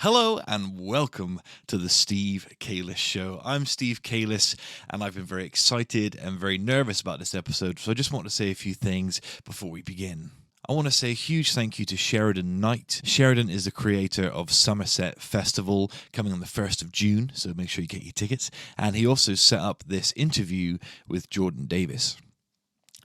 Hello and welcome to the Steve Kalis Show. I'm Steve Kalis and I've been very excited and very nervous about this episode, so I just want to say a few things before we begin. I want to say a huge thank you to Sheridan Knight. Sheridan is the creator of Summer Set Festival coming on the 1st of June, so make sure you get your tickets. And he also set up this interview with Jordan Davies.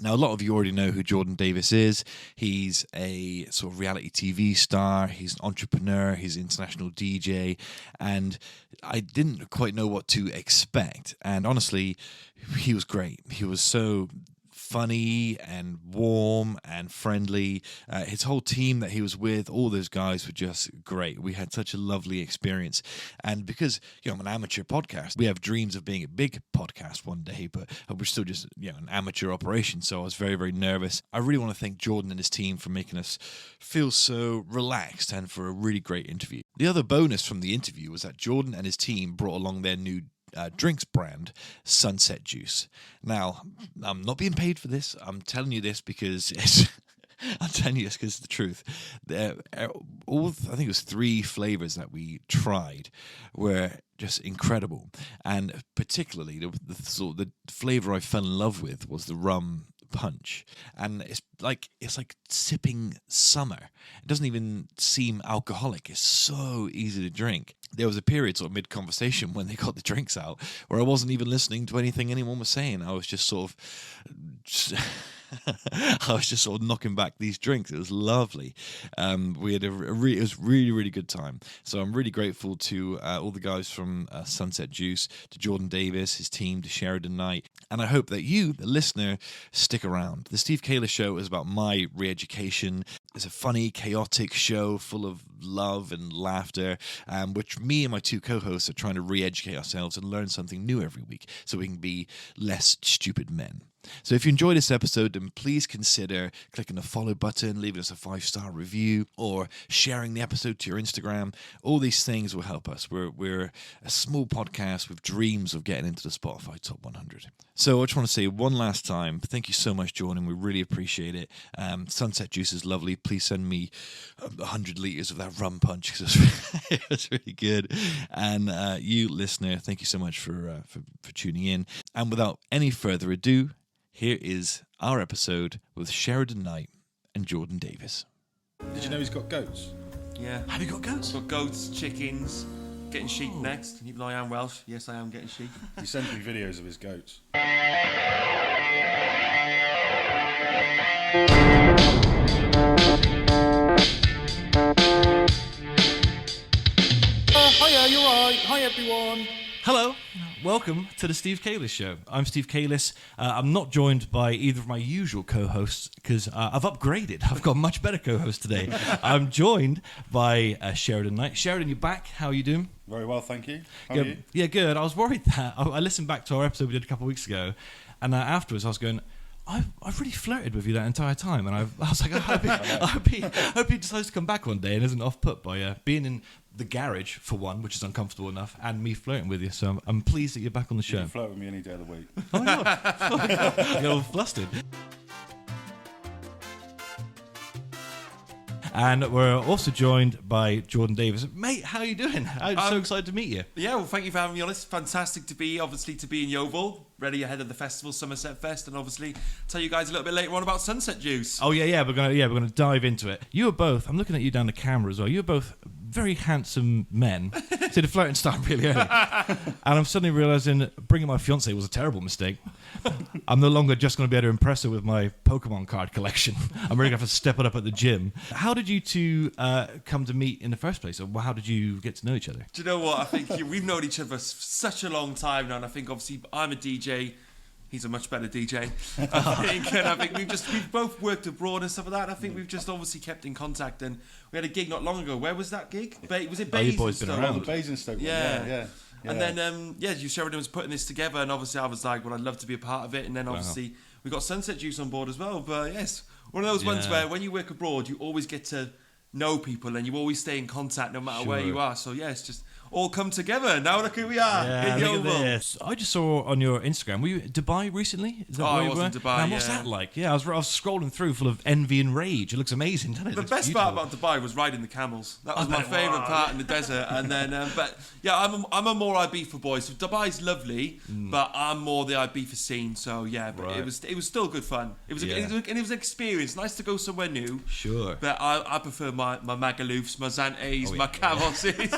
Now, a lot of you already know who Jordan Davies is. He's a sort of reality TV star. He's an entrepreneur. He's an international DJ. And I didn't quite know what to expect. And honestly, he was great. He was so funny and warm and friendly. His whole team that he was with, all those guys were just great. We had such a lovely experience. And because, I'm an amateur podcast, we have dreams of being a big podcast one day, but we're still just, an amateur operation. So I was very, very nervous. I really want to thank Jordan and his team for making us feel so relaxed and for a really great interview. The other bonus from the interview was that Jordan and his team brought along their new drinks brand, Sunset Juice. Now, I'm not being paid for this. I'm telling you this because it's the truth. I think it was 3 flavors that we tried were just incredible, and particularly the flavor I fell in love with was the rum punch, and it's like sipping summer. It doesn't even seem alcoholic. It's so easy to drink. There was a period sort of mid-conversation when they got the drinks out where I wasn't even listening to anything anyone was saying. I was just sort of knocking back these drinks. It was lovely. We had it was really, really good time. So I'm really grateful to all the guys from Sunset Juice, to Jordan Davies, his team, to Sheridan Knight. And I hope that you, the listener, stick around. The Steve Kalis Show is about my re-education. It's a funny, chaotic show full of love and laughter, which me and my 2 co-hosts are trying to re-educate ourselves and learn something new every week so we can be less stupid men. So if you enjoyed this episode, then please consider clicking the follow button, leaving us a 5-star review, or sharing the episode to your Instagram. All these things will help us. We're a small podcast with dreams of getting into the Spotify Top 100. So I just want to say one last time, thank you so much, Jordan. We really appreciate it. Sunset Juice is lovely. Please send me 100 litres of that rum punch because it was really good. And you, listener, thank you so much for tuning in. And without any further ado, here is our episode with Sheridan Knight and Jordan Davies. Did you know he's got goats? Yeah. Have you got goats? Got goats, chickens, getting sheep next. Even though I am Welsh, yes, I am getting sheep. He sends me videos of his goats. Hiya, you're right. Hi, everyone. Hello, welcome to the Steve Kalis Show. I'm Steve Kalis. I'm not joined by either of my usual co-hosts because I've upgraded. I've got a much better co-host today. I'm joined by Sheridan Knight. Sheridan, you're back. How are you doing? Very well, thank you. How are you? Yeah, good. I was worried that I listened back to our episode we did a couple of weeks ago, and afterwards I was going, I've really flirted with you that entire time, and I was like, I hope he decides to come back one day and isn't off put by being in the garage for one, which is uncomfortable enough, and me flirting with you. So I'm pleased that you're back on the show. You can flirt with me any day of the week. Oh my God. I get all flustered. And we're also joined by Jordan Davies. Mate, how are you doing? I'm so excited to meet you. Yeah, well, thank you for having me on. It's fantastic to be in Yeovil, ready ahead of the festival, Summer Set Fest, and obviously tell you guys a little bit later on about Sunset Juice. Oh yeah, we're gonna dive into it. You were both. I'm looking at you down the camera as well. You were both very handsome men. See, the flirting started really early, and I'm suddenly realizing bringing my fiance was a terrible mistake. I'm no longer just going to be able to impress her with my Pokemon card collection. I'm really going to have to step it up at the gym. How did you two come to meet in the first place, or how did you get to know each other? Do you know what? I think we've known each other for such a long time now, and I think obviously I'm a DJ. He's a much better DJ. I think we've both worked abroad and stuff like that. And I think we've just obviously kept in contact. And we had a gig not long ago. Where was that gig? Was it Basingstoke? Your boy's been around. The Basingstoke one. Yeah. And then, Sheridan was putting this together, and obviously I was like, well, I'd love to be a part of it. And then obviously we got Sunset Juice on board as well. But yes, one of those ones where when you work abroad, you always get to know people, and you always stay in contact no matter where Sure. you are. So yeah, it's just all come together. Now look who we are in look at Yeovil. this. I just saw on your Instagram, were you in Dubai recently? Is that Oh, where I you was were? in Dubai, Man, what's yeah. that like? Yeah, I was scrolling through full of envy and rage. It looks amazing, doesn't it? It The looks best beautiful. part about Dubai was riding the camels. That was I my bet it favourite was. part in the desert. And then, but yeah, I'm a more Ibiza boy. So Dubai's lovely, but I'm more the Ibiza scene. So yeah, but Right. it was still good fun. It was Yeah. and it was an experience. Nice to go somewhere new. Sure. But I prefer my Magaloofs, my Zantes, Oh, my yeah. Cavosses.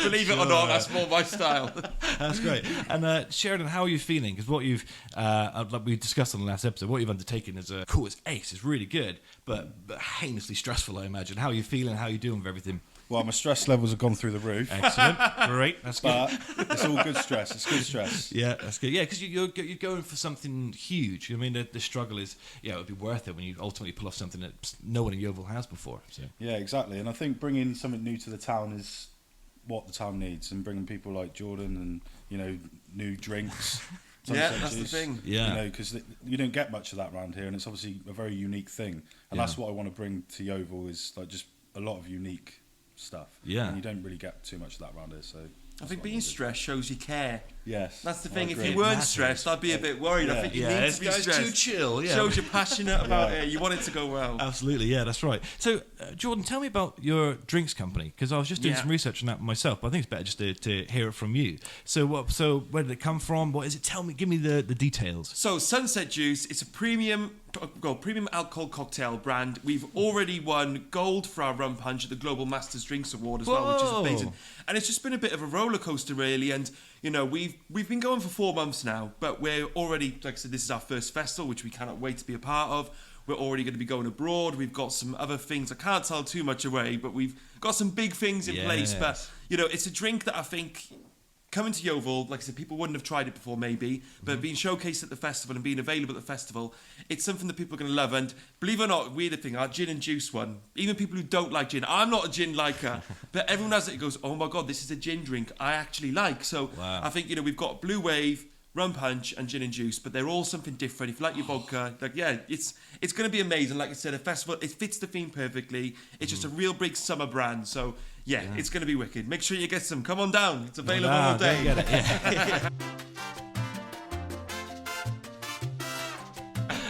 Believe it or Sure. not, that's more my style. That's great. And Sheridan, how are you feeling? Because what you've, like we discussed on the last episode, what you've undertaken is cool. It's ace. It's really good, but heinously stressful. I imagine. How are you feeling? How are you doing with everything? Well, my stress levels have gone through the roof, Excellent. Great. That's good. but it's all good stress. It's good stress. Yeah, that's good. Yeah, because you're going for something huge. I mean, the struggle is, yeah, it would be worth it when you ultimately pull off something that no one in Yeovil has before. So. Yeah, exactly. And I think bringing something new to the town is what the town needs, and bringing people like Jordan and new drinks. Yeah, sunset that's the juice, thing. Yeah. because you don't get much of that around here, and it's obviously a very unique thing. And that's what I want to bring to Yeovil is like just a lot of unique stuff. Yeah. And you don't really get too much of that around here, so. I think being stressed shows you care. Yes. That's the I thing. If agree. you weren't Massive. stressed, I'd be a bit worried. I Yeah. think you Yeah, need this to be guy's stressed. too chill. Yeah. Shows you're passionate about Yeah. it. You want it to go well. Absolutely, yeah, that's right. So, Jordan, tell me about your drinks company, because I was just doing Yeah. some research on that myself. But I think it's better just to hear it from you. So, where did it come from? What is it? Tell me, give me the details. So Sunset Juice, it's a premium alcohol cocktail brand. We've already won gold for our rum punch at the Global Masters Drinks Award as well, which is Whoa. amazing. And it's just been a bit of a roller coaster, really. And we've been going for 4 months now, but we're already, like I said, this is our first festival, which we cannot wait to be a part of. We're already going to be going abroad. We've got some other things. I can't tell too much away, but we've got some big things in place. But it's a drink that I think, coming to Yeovil, like I said, people wouldn't have tried it before maybe, but being showcased at the festival and being available at the festival, it's something that people are going to love. And believe it or not, weird thing, our gin and juice one, even people who don't like gin, I'm not a gin liker, but everyone has it, it goes, oh my God, this is a gin drink I actually like. So Wow. I think, we've got Blue Wave, rum punch and gin and juice, but they're all something different. If you like your vodka, it's going to be amazing. Like I said, a festival, it fits the theme perfectly. It's just a real big summer brand. So yeah, it's going to be wicked. Make sure you get some. Come on down. It's available all day. Get it, yeah.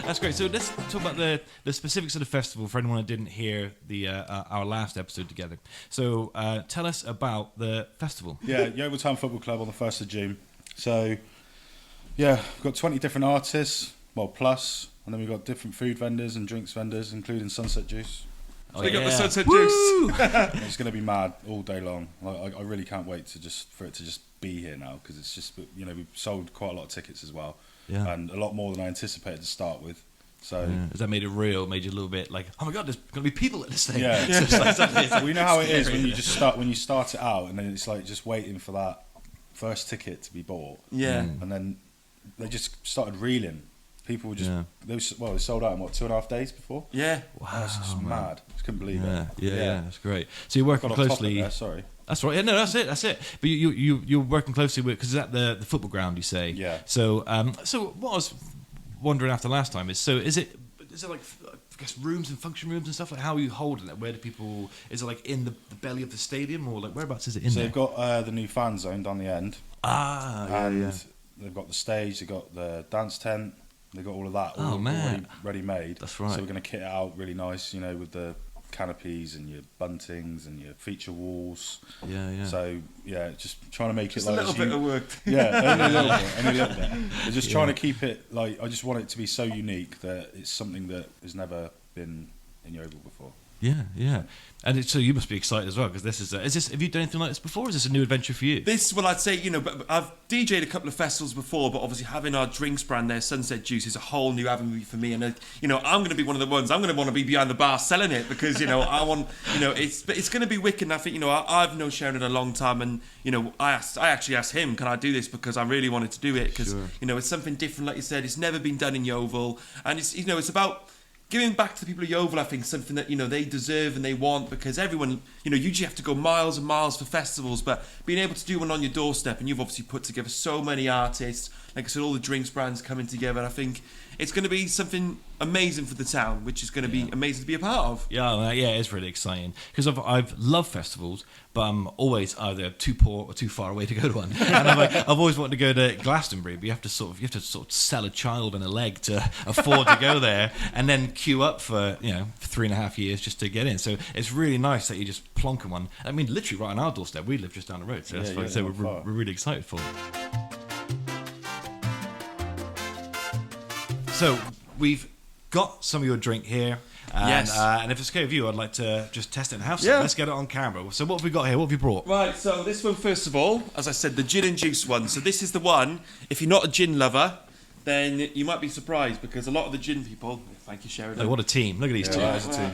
That's great. So let's talk about the specifics of the festival for anyone that didn't hear the our last episode together. So tell us about the festival. Yeah, Yeovil Town Football Club on the 1st of June. So, yeah, we've got 20 different artists, well, plus, and then we've got different food vendors and drinks vendors, including Sunset Juice. Big up the Sunset Woo! Juice. And it's going to be mad all day long. I really can't wait for it to just be here now, because it's just, we've sold quite a lot of tickets as well, and a lot more than I anticipated to start with. So Has that made it real? Made you a little bit like, oh my God, there's going to be people at this thing. Yeah. So it's like something- we know how it is scary. when you start it out, and then it's like just waiting for that first ticket to be bought. Yeah. And then they just started reeling. People were just they sold out in 2.5 days before. Yeah. Wow, it's just mad. Just couldn't believe Yeah, it. yeah, that's great. So you're working Got off topic closely. there, sorry. That's right. Yeah, no, that's it. But you're working closely with, because it's at the football ground, you say. Yeah. So what I was wondering after last time is it like, I guess, rooms and function rooms and stuff, like how are you holding it? Where do people? Is it like in the belly of the stadium, or like whereabouts is it in So there? they've got the new fan zone down the end, and yeah. they've got the stage, they've got the dance tent, they've got all of that man. ready made. That's right. So we're going to kit it out really nice, with the canopies and your buntings and your feature walls. Yeah. So yeah, just trying to make Just it a like little bit of work. Yeah, only a little bit. We're just trying to keep it like, I just want it to be so unique that it's something that has never been in Yeovil before. Yeah. And so you must be excited as well, because this is this. Have you done anything like this before? Or is this a new adventure for you? I'd say, but I've DJ'd a couple of festivals before, but obviously having our drinks brand there, Sunset Juice, is a whole new avenue for me. And, I'm going to be one of the ones, I'm going to want to be behind the bar selling it, because, I want, it's going to be wicked. And I think, I've known Sheridan a long time, and, I actually asked him, can I do this? Because I really wanted to do it, because, it's something different, like you said, it's never been done in Yeovil. And it's, it's about giving back to the people of Yeovil, I think, something that, they deserve and they want, because everyone, you usually have to go miles and miles for festivals, but being able to do one on your doorstep, and you've obviously put together so many artists, like I said, all the drinks brands coming together, I think it's going to be something amazing for the town, which is going to be amazing to be a part of. Yeah, it's really exciting because I've loved festivals, but I'm always either too poor or too far away to go to one. And I've always wanted to go to Glastonbury, but you have to sort of sell a child and a leg to afford to go there, and then queue up for 3.5 years just to get in. So it's really nice that you just plonk in one. I mean, literally right on our doorstep. We live just down the road, so that's fine. So we're really excited for it. So we've got some of your drink here. And, and if it's okay with you, I'd like to just test it in house. Yeah. Let's get it on camera. So what have we got here? What have you brought? Right, so this one, first of all, as I said, the gin and juice one. So this is the one, if you're not a gin lover, then you might be surprised because a lot of the gin people... Thank you, Sheridan. Oh, what a team. Look at these two.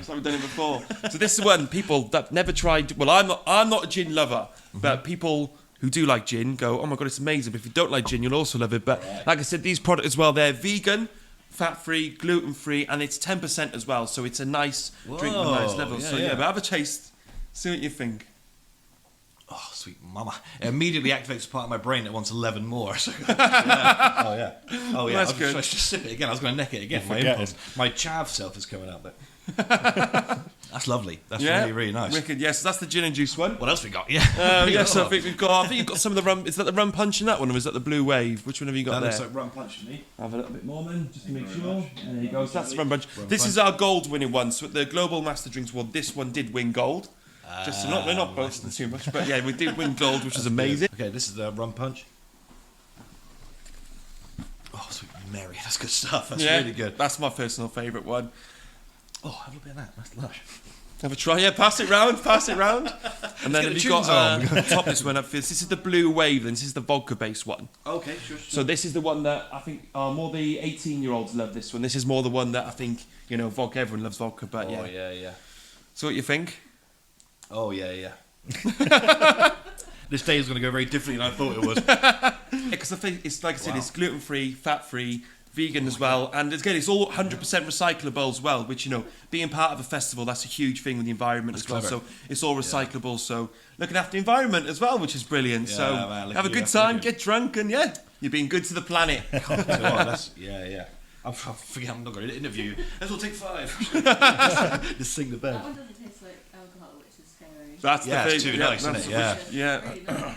So we've done it before. So this is the one, people that never tried... Well, I'm not a gin lover, but people who do like gin go, oh my God, it's amazing. But if you don't like gin, you'll also love it. But like I said, these products as well, they're vegan, fat-free, gluten-free, and it's 10% as well. So it's a nice drink with a nice level. Yeah, so but have a taste. See what you think. Oh, sweet mama. It immediately activates a part of my brain that wants 11 more. So, Oh, yeah. Oh, yeah. That's good. I should just sip it again. I was going to neck it again. My impulse. My chav self is coming out there. That's lovely. That's really, really nice. Wicked, yes. That's the gin and juice one. What else we got? Yeah. Yes, I think you've got some of the rum. Is that the rum punch in that one, or is that the blue wave? Which one have you got That there? looks like rum punch to me. Have a little bit more, man, just to make sure. And there you go. So that's the rum punch. This is our gold winning one. So at the Global Master Drinks Award, this one did win gold. Just so we're not boasting too much, but yeah, we did win gold, which is amazing. Okay, this is the rum punch. Oh, sweet Mary, that's good stuff. That's really good. That's my personal favourite one. Oh, have a little bit of that. That's lush. Have a try, yeah. Pass it round. And then we've got top this one up. This is the blue wave. Then this is the vodka-based one. Okay, sure. So this is the one that I think more the 18-year-olds love. This one. This is more the one that I think vodka. Everyone loves vodka, but yeah. So what you think? Oh yeah. This day is going to go very differently than I thought it was. Because it's like I said, it's gluten-free, fat-free, vegan as well, and again, it's all 100% recyclable as well. Which being part of a festival, that's a huge thing with the environment as well. Clever. So it's all recyclable. So looking after the environment as well, which is brilliant. Yeah, so man, have a good time, get drunk, and you're being good to the planet. Yeah. I forget I'm not going to interview. Let's all take 5. Just sing the bed. That one doesn't taste like alcohol, which is scary. That's the thing. It's too nice, isn't it? Yeah. Really nice.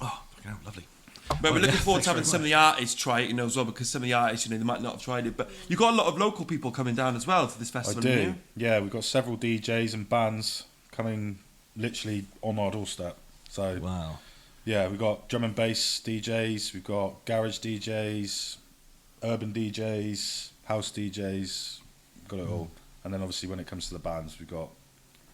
Oh, fucking hell, lovely. But we're looking forward to having some of the artists try it, as well, because some of the artists, they might not have tried it. But you've got a lot of local people coming down as well to this festival. I do. haven't you? Yeah, we've got several DJs and bands coming literally on our doorstep. So Wow. yeah, we've got drum and bass DJs, we've got garage DJs, urban DJs, house DJs, got it all. And then obviously when it comes to the bands, we've got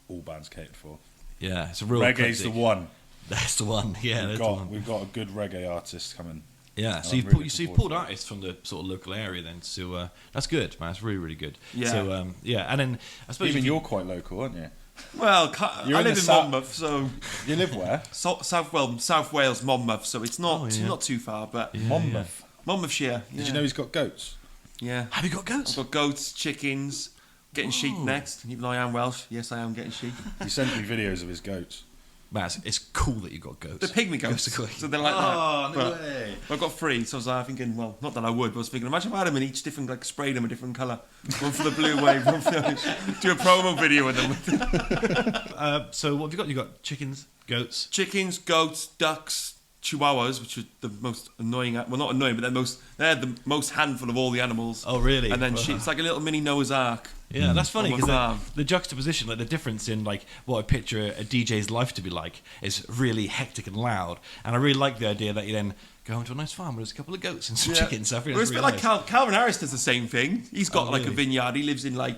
all bands catered for. Yeah, it's a real Reggae's the one. That's the one. Yeah, that's the one. We've got a good reggae artist coming. Yeah, so you've, pulled artists from the sort of local area then, so that's good, man. That's really, really good. Yeah. So and then I suppose Even you're quite local, aren't you? Well, You're I in live the in south- Monmouth, so You live where? South Wales, Monmouth. So it's not not too far, but Monmouth. Monmouthshire. Did you know he's got goats? Yeah. Have you got goats? I've got goats, chickens, getting sheep next. Even though I am Welsh, yes, I am getting sheep. He sent me videos of his goats. Man, it's cool that you got goats. The pygmy goats. So they're like that. Oh, no But way. I've got 3, so I was thinking, well, not that I would, but I was thinking, imagine if I had them in each different, sprayed them a different colour. One for the blue wave, one for the do a promo video with them. So what have you got? You got chickens, goats. Chickens, goats, ducks, chihuahuas, which are the most annoying, well, not annoying, but they're the most handful of all the animals. Oh, really? And then sheep. It's like a little mini Noah's Ark. Yeah, that's funny On my because farm. the juxtaposition, like the difference in like what I picture a DJ's life to be like, is really hectic and loud. And I really like the idea that you then go into a nice farm where there's a couple of goats and some chickens. So I think Well, it's that's a bit really like nice. Calvin Harris does the same thing. He's got Oh, like a really? vineyard. He lives in I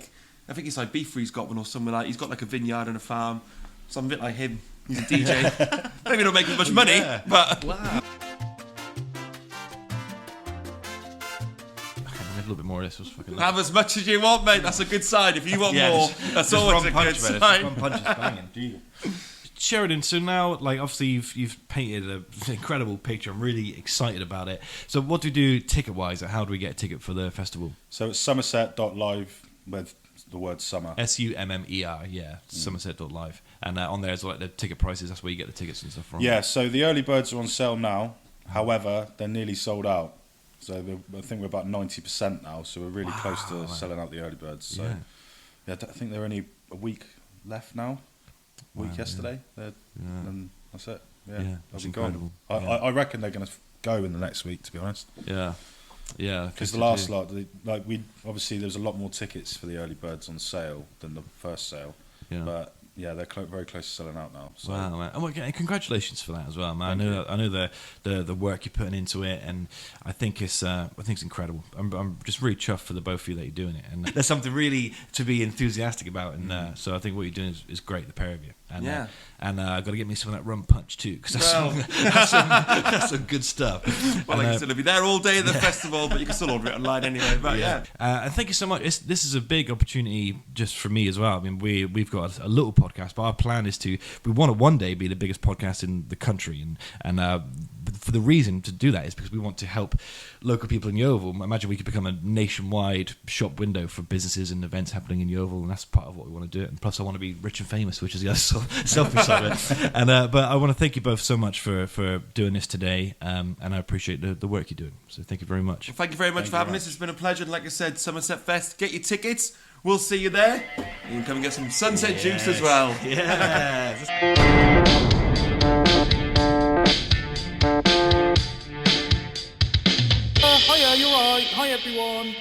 think it's like Beefree's got one or something like. He's got like a vineyard and a farm. So I'm a bit like him. He's a DJ. Maybe don't make as much money, but Wow. A little bit more of this was fucking. have as much as you want, mate. That's a good sign. If you want more, that's Just always a rum good punch, man. sign. Rum punch is banging. Sheridan, so now, like, obviously you've painted an incredible picture. I'm really excited about it. So what do we do ticket-wise? How do we get a ticket for the festival? So it's somerset.live with the word summer. SUMMER, yeah, somerset.live. And on there is like the ticket prices. That's where you get the tickets and stuff from. Yeah, so the early birds are on sale now. However, they're nearly sold out. So I think we're about 90% now. So we're really close to selling out the early birds. So I think they're only a week left now. Yesterday, and that's it. Yeah, that's be gone. incredible. I reckon they're going to go in the next week. To be honest. Yeah. Because the last lot, we obviously there's a lot more tickets for the early birds on sale than the first sale. Yeah. But yeah, they're very close to selling out now. So. Wow, man. And congratulations for that as well, man. I know the work you're putting into it, and I think it's incredible. I'm just really chuffed for the both of you that you're doing it, and there's something really to be enthusiastic about. And so I think what you're doing is great, the pair of you. And I've got to get me some of that rum punch too, because that's some good stuff. Well, like you said, it'll be there all day at the festival, but you can still order it online anyway. But and thank you so much. This is a big opportunity just for me as well. I mean, we've got a little podcast, but our plan is we want to one day be the biggest podcast in the country, and for the reason to do that is because we want to help local people in Yeovil. Imagine we could become a nationwide shop window for businesses and events happening in Yeovil, and that's part of what we want to do. And plus, I want to be rich and famous, which is the other selfish side of it. And but I want to thank you both so much for doing this today, and I appreciate the work you're doing. So thank you very much. Well, thank you very much for having us. It's been a pleasure. And like I said, Summer Set Fest. Get your tickets. We'll see you there. You can come and get some sunset juice as well. Yeah. Hiya, you're right. Hi everyone.